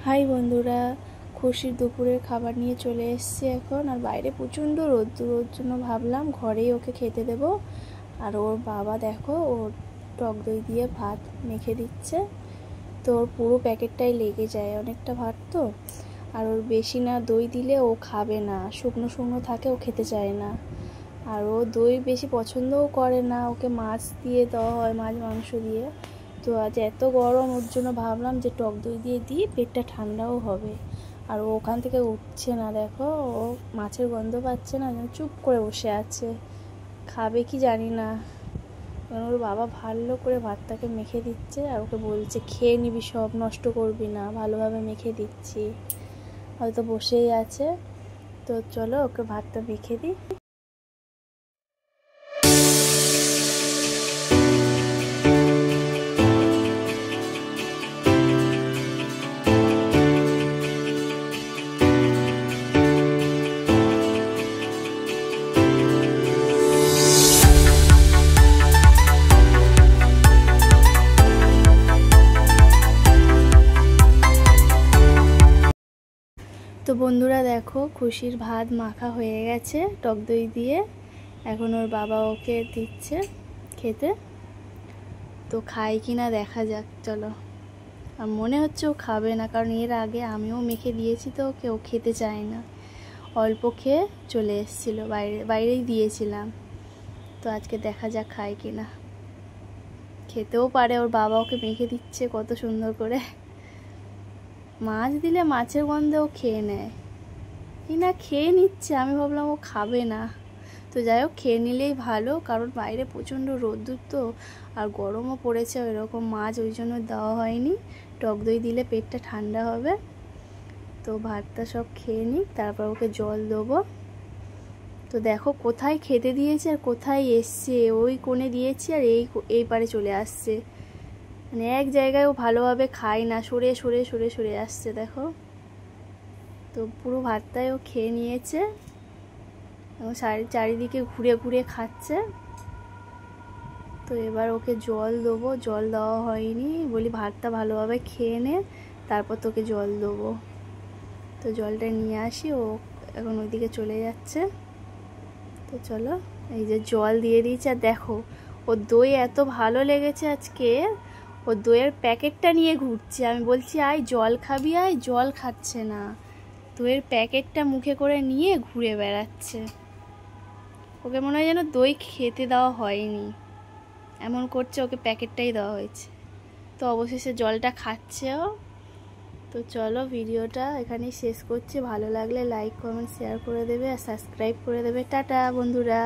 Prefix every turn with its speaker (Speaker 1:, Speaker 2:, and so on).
Speaker 1: High বন্ধুরা, খুশির দুপুরের খাবার নিয়ে চলে এসেছি এখন। আর বাইরে প্রচণ্ড রোদ্দুর, ওর জন্য ভাবলাম ঘরেই ওকে খেতে দেব। আর ওর বাবা দেখো, ওর টক দই দিয়ে ভাত মেখে দিচ্ছে। তো ওর পুরো প্যাকেটটাই লেগে যায়, অনেকটা ভাত তো। আর ওর বেশি না দই দিলে ও খাবে না, শুকনো শুকনো থাকে, ও খেতে চায় না। আর ও দই বেশি পছন্দও করে না, ওকে মাছ দিয়ে দেওয়া হয়, মাছ মাংস দিয়ে। তো আজ এত গরম, ওর জন্য ভাবলাম যে টক দই দিয়ে দিই, পেটটা ঠান্ডাও হবে। আর ও ওখান থেকে উঠছে না, দেখো ও মাছের গন্ধ পাচ্ছে না, চুপ করে বসে আছে, খাবে কি জানি না। কারণ ওর বাবা ভালো করে ভাতটাকে মেখে দিচ্ছে আর ওকে বলছে খেয়ে নিবি, সব নষ্ট করবি না, ভালোভাবে মেখে দিচ্ছি। হয়তো বসেই আছে। তো চলো ওকে ভাতটা মেখে দিই। তো বন্ধুরা দেখো, খুশির ভাত মাখা হয়ে গেছে টক দই দিয়ে। এখন ওর বাবা ওকে দিচ্ছে খেতে। তো খায় কি না দেখা যাক, চলো। আর মনে হচ্ছে ও খাবে না, কারণ এর আগে আমিও মেখে দিয়েছি তো ওকে, ও খেতে চায় না, অল্প খেয়ে চলে এসেছিলো, বাইরেই দিয়েছিলাম। তো আজকে দেখা যাক খায় কি না। খেতেও পারে, ওর বাবা ওকে মেখে দিচ্ছে কত সুন্দর করে। মাছ দিলে মাছের গন্ধে ও খেয়ে নেয়, না খেয়ে নিচ্ছে। আমি ভাবলাম ও খাবে না। তো যাই হোক, খেয়ে নিলেই ভালো, কারণ বাইরে প্রচণ্ড রোদ্দুর তো, আর গরমও পড়েছে ওইরকম। মাছ ওই জন্য দেওয়া হয়নি, টক দই দিলে পেটটা ঠান্ডা হবে। তো ভাতটা সব খেয়ে নিই, তারপর ওকে জল দেবো। তো দেখো কোথায় খেতে দিয়েছে আর কোথায় এসছে, ওই কোণে দিয়েছি আর এই পারে চলে আসছে। মানে এক জায়গায় ও ভালোভাবে খায় না, সরে সরে সরে সরে আসছে দেখো। তো পুরো ভাতটাই ও খেয়ে নিয়েছে, চারিদিকে ঘুরে ঘুরে খাচ্ছে। তো এবার ওকে জল দেবো, জল দেওয়া হয়নি, বলি ভাতটা ভালোভাবে খেয়ে নে, তারপর তোকে জল দেবো। তো জলটা নিয়ে আসি, ও এখন ওইদিকে চলে যাচ্ছে। তো চলো, এই যে জল দিয়ে দিয়েছি। আর দেখো ওর দই এত ভালো লেগেছে আজকে, ও দইয়ের প্যাকেটটা নিয়ে ঘুরছে। আমি বলছি আয় জল খাবি, আয়, জল খাচ্ছে না, দইয়ের প্যাকেটটা মুখে করে নিয়ে ঘুরে বেড়াচ্ছে। ওকে মনে হয় যেন দই খেতে দেওয়া হয়নি, এমন করছে, ওকে প্যাকেটটাই দেওয়া হয়েছে। তো অবশেষে জলটা খাচ্ছেও। তো চলো, ভিডিওটা এখানেই শেষ করছি। ভালো লাগলে লাইক, কমেন্ট, শেয়ার করে দেবে আর সাবস্ক্রাইব করে দেবে। টাটা বন্ধুরা।